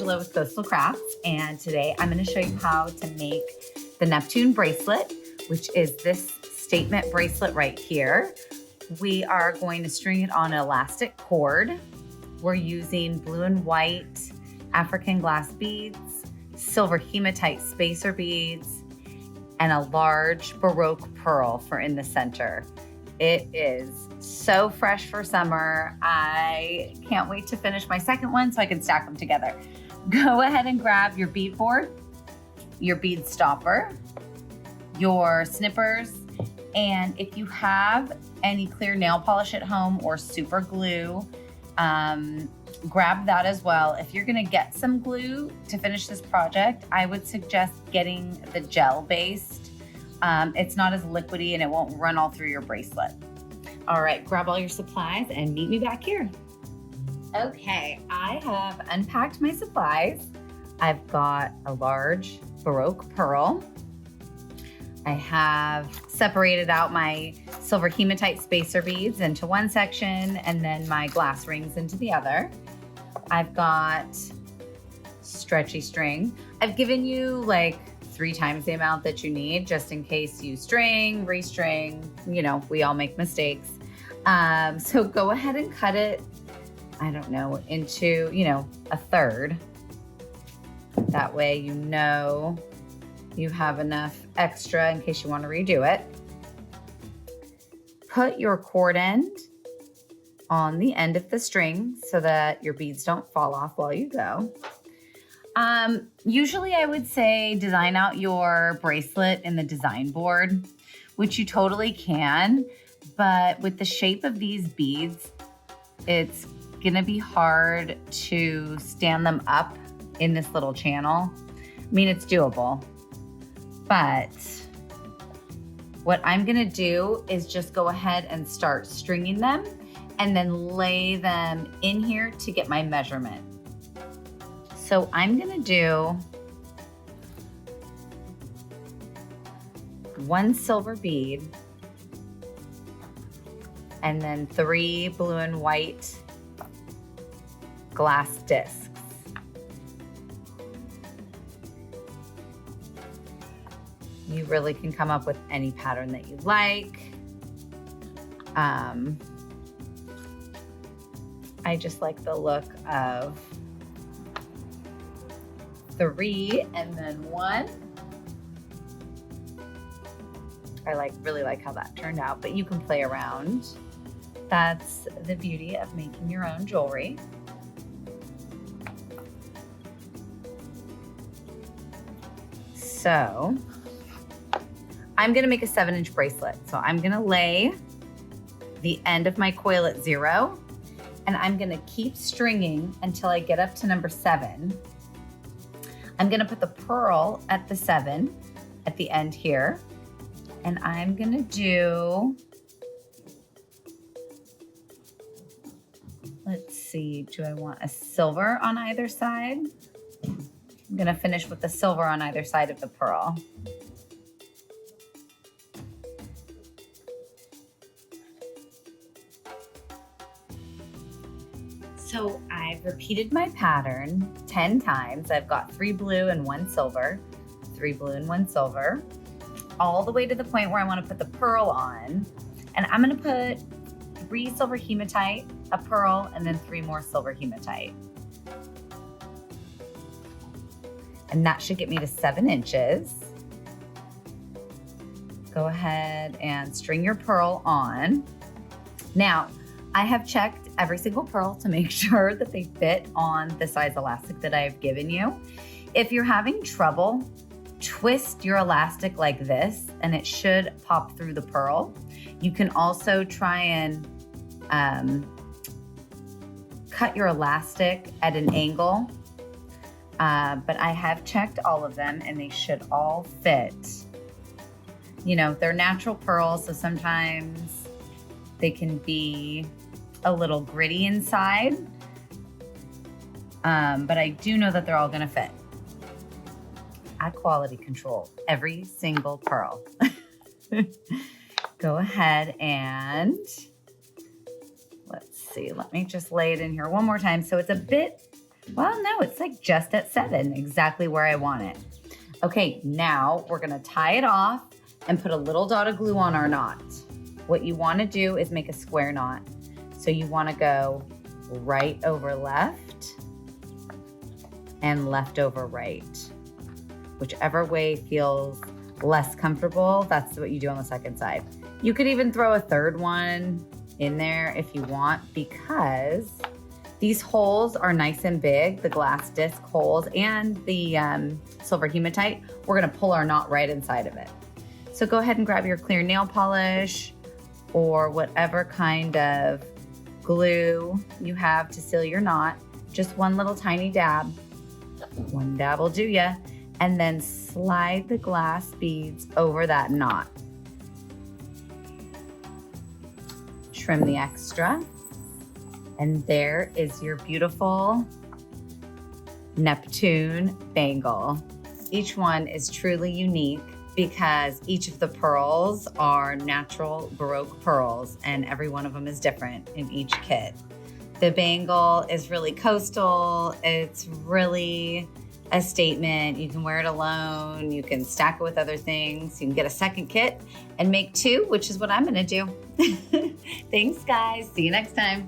Angela with Coastal Crafts, and today I'm going to show you how to make the Neptune bracelet, which is this statement bracelet right here. We are going to string it on an elastic cord. We're using blue and white African glass beads, silver hematite spacer beads, and a large Baroque pearl for in the center. It is so fresh for summer. I can't wait to finish my second one so I can stack them together. Go ahead and grab your bead board, your bead stopper, your snippers, and if you have any clear nail polish at home or super glue, grab that as well. If you're gonna get some glue to finish this project, I would suggest getting the gel-based. It's not as liquidy and it won't run all through your bracelet. All right, grab all your supplies and meet me back here. Okay, I have unpacked my supplies. I've got a large Baroque pearl. I have separated out my silver hematite spacer beads into one section and then my glass rings into the other. I've got stretchy string. I've given you like 3 times the amount that you need, just in case you string, restring, you know, we all make mistakes. So go ahead and cut it, I don't know, into, you know, a third. That way, you know, you have enough extra in case you want to redo it. Put your cord end on the end of the string so that your beads don't fall off while you go. Usually I would say design out your bracelet in the design board, which you totally can, but with the shape of these beads, it's gonna be hard to stand them up in this little channel. I mean, it's doable, but what I'm gonna do is just go ahead and start stringing them and then lay them in here to get my measurement. So I'm gonna do 1 silver bead and then 3 blue and white glass discs. You really can come up with any pattern that you like. I just like the look of 3 and then 1. I really like how that turned out, but you can play around. That's the beauty of making your own jewelry. So I'm gonna make a 7-inch bracelet. So I'm gonna lay the end of my coil at 0, and I'm gonna keep stringing until I get up to number 7. I'm gonna put the pearl at the 7 at the end here. And I'm gonna do, let's see, do I want a silver on either side? I'm gonna finish with the silver on either side of the pearl. So I've repeated my pattern 10 times. I've got 3 blue and 1 silver, 3 blue and 1 silver, all the way to the point where I want to put the pearl on. And I'm going to put 3 silver hematite, a pearl, and then 3 more silver hematite. And that should get me to 7 inches. Go ahead and string your pearl on. Now, I have checked every single pearl to make sure that they fit on the size elastic that I have given you. If you're having trouble, twist your elastic like this and it should pop through the pearl. You can also try and cut your elastic at an angle, but I have checked all of them and they should all fit. You know, they're natural pearls, so sometimes they can be a little gritty inside, but I do know that they're all gonna fit. I quality control every single pearl. Go ahead and let's see, let me just lay it in here one more time. So it's a bit Well, no, it's like just at 7, exactly where I want it. Okay, now we're gonna tie it off and put a little dot of glue on our knot. What you wanna do is make a square knot. So you wanna go right over left and left over right. Whichever way feels less comfortable, that's what you do on the second side. You could even throw a third one in there if you want, because these holes are nice and big, the glass disc holes and the silver hematite. We're gonna pull our knot right inside of it. So go ahead and grab your clear nail polish or whatever kind of glue you have to seal your knot. Just one little tiny dab. One dab will do ya. And then slide the glass beads over that knot. Trim the extra. And there is your beautiful Neptune bangle. Each one is truly unique because each of the pearls are natural Baroque pearls, and every one of them is different in each kit. The bangle is really coastal. It's really a statement. You can wear it alone. You can stack it with other things. You can get a second kit and make 2, which is what I'm gonna do. Thanks, guys. See you next time.